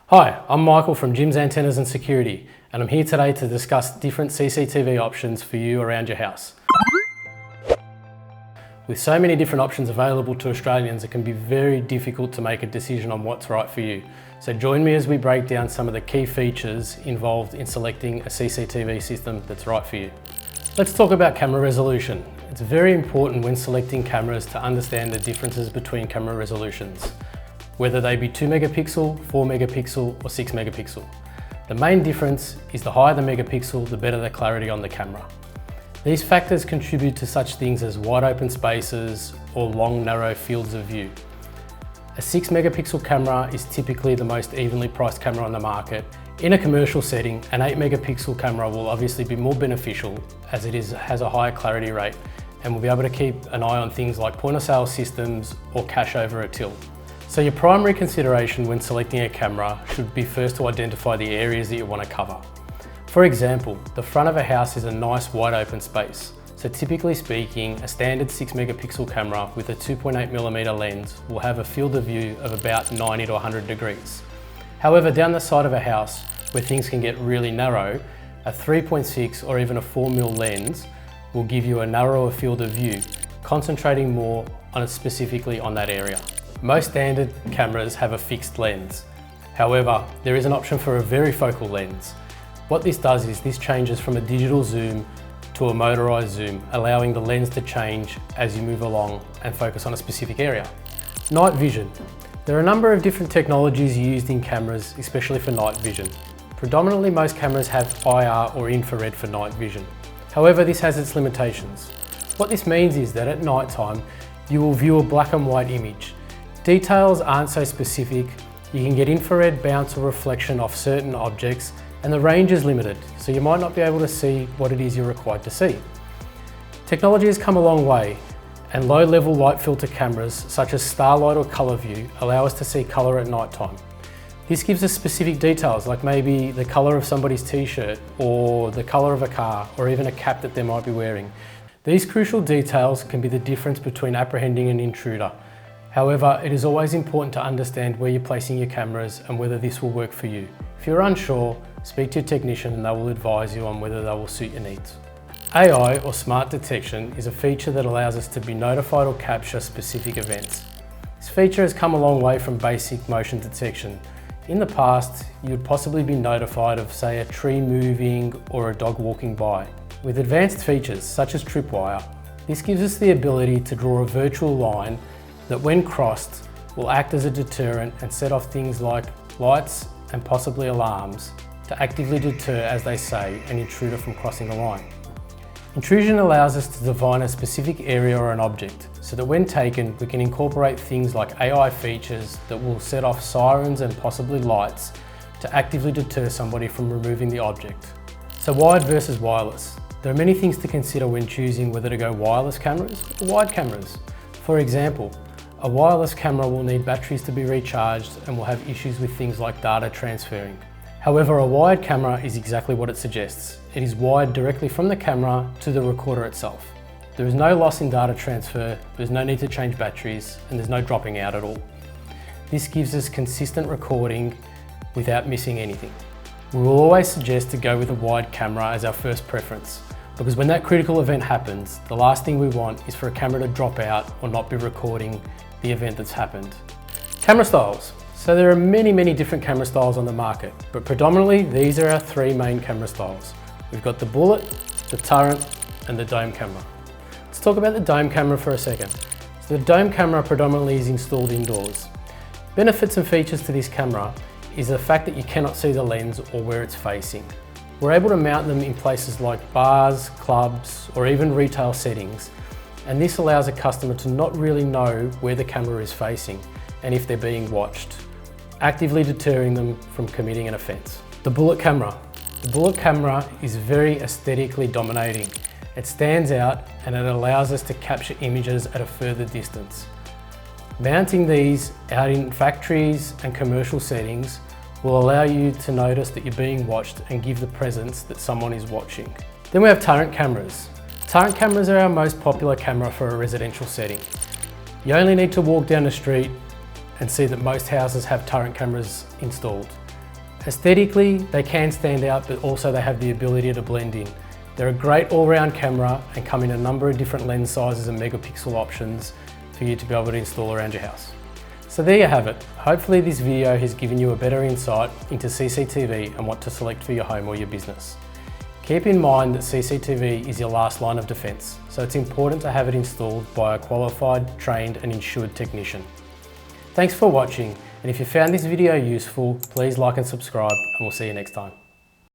Hi, I'm Michael from Jim's Antennas and Security, and I'm here today to discuss different CCTV options for you around your house. With so many different options available to Australians, it can be very difficult to make a decision on what's right for you. So join me as we break down some of the key features involved in selecting a CCTV system that's right for you. Let's talk about camera resolution. It's very important when selecting cameras to understand the differences between camera resolutions, whether they be 2 megapixel, 4 megapixel or 6 megapixel. The main difference is the higher the megapixel, the better the clarity on the camera. These factors contribute to such things as wide open spaces or long narrow fields of view. A 6 megapixel camera is typically the most evenly priced camera on the market. In a commercial setting, an 8 megapixel camera will obviously be more beneficial as it has a higher clarity rate and will be able to keep an eye on things like point of sale systems or cash over a till. So your primary consideration when selecting a camera should be first to identify the areas that you want to cover. For example, the front of a house is a nice wide open space. So typically speaking, a standard 6 megapixel camera with a 2.8mm lens will have a field of view of about 90 to 100 degrees. However, down the side of a house where things can get really narrow, a 3.6 or even a 4mm lens will give you a narrower field of view, concentrating more specifically on that area. Most standard cameras have a fixed lens. However, there is an option for a varifocal lens. What this does is this changes from a digital zoom to a motorized zoom, allowing the lens to change as you move along and focus on a specific area. Night vision. There are a number of different technologies used in cameras, especially for night vision. Predominantly, most cameras have IR or infrared for night vision. However, this has its limitations. What this means is that at night time, you will view a black and white image. Details aren't so specific. You can get infrared bounce or reflection off certain objects, and the range is limited, so you might not be able to see what it is you're required to see. Technology has come a long way, and low-level light filter cameras such as Starlight or Colour View allow us to see colour at night time. This gives us specific details like maybe the colour of somebody's t-shirt or the colour of a car or even a cap that they might be wearing. These crucial details can be the difference between apprehending an intruder. However, it is always important to understand where you're placing your cameras and whether this will work for you. If you're unsure, speak to your technician and they will advise you on whether they will suit your needs. AI or smart detection is a feature that allows us to be notified or capture specific events. This feature has come a long way from basic motion detection. In the past, you would possibly be notified of, say, a tree moving or a dog walking by. With advanced features such as tripwire, this gives us the ability to draw a virtual line that when crossed will act as a deterrent and set off things like lights and possibly alarms to actively deter, as they say, an intruder from crossing the line. Intrusion allows us to define a specific area or an object so that when taken we can incorporate things like AI features that will set off sirens and possibly lights to actively deter somebody from removing the object. So wired versus wireless. There are many things to consider when choosing whether to go wireless cameras or wired cameras. For example, a wireless camera will need batteries to be recharged and will have issues with things like data transferring. However, a wired camera is exactly what it suggests. It is wired directly from the camera to the recorder itself. There is no loss in data transfer, there's no need to change batteries, and there's no dropping out at all. This gives us consistent recording without missing anything. We will always suggest to go with a wired camera as our first preference, because when that critical event happens, the last thing we want is for a camera to drop out or not be recording the event that's happened. Camera styles. So there are many different camera styles on the market, but predominantly these are our three main camera styles. We've got the bullet, the turret, and the dome camera. Let's talk about the dome camera for a second. So the dome camera predominantly is installed indoors. Benefits and features to this camera is the fact that you cannot see the lens or where it's facing. We're able to mount them in places like bars, clubs, or even retail settings, and this allows a customer to not really know where the camera is facing and if they're being watched, actively deterring them from committing an offence. The bullet camera. The bullet camera is very aesthetically dominating. It stands out and it allows us to capture images at a further distance. Mounting these out in factories and commercial settings will allow you to notice that you're being watched and give the presence that someone is watching. Then we have turret cameras. Turret cameras are our most popular camera for a residential setting. You only need to walk down the street and see that most houses have turret cameras installed. Aesthetically, they can stand out, but also they have the ability to blend in. They're a great all-round camera and come in a number of different lens sizes and megapixel options for you to be able to install around your house. So there you have it. Hopefully this video has given you a better insight into CCTV and what to select for your home or your business. Keep in mind that CCTV is your last line of defence, so it's important to have it installed by a qualified, trained and insured technician. Thanks for watching, and if you found this video useful, please like and subscribe, and we'll see you next time.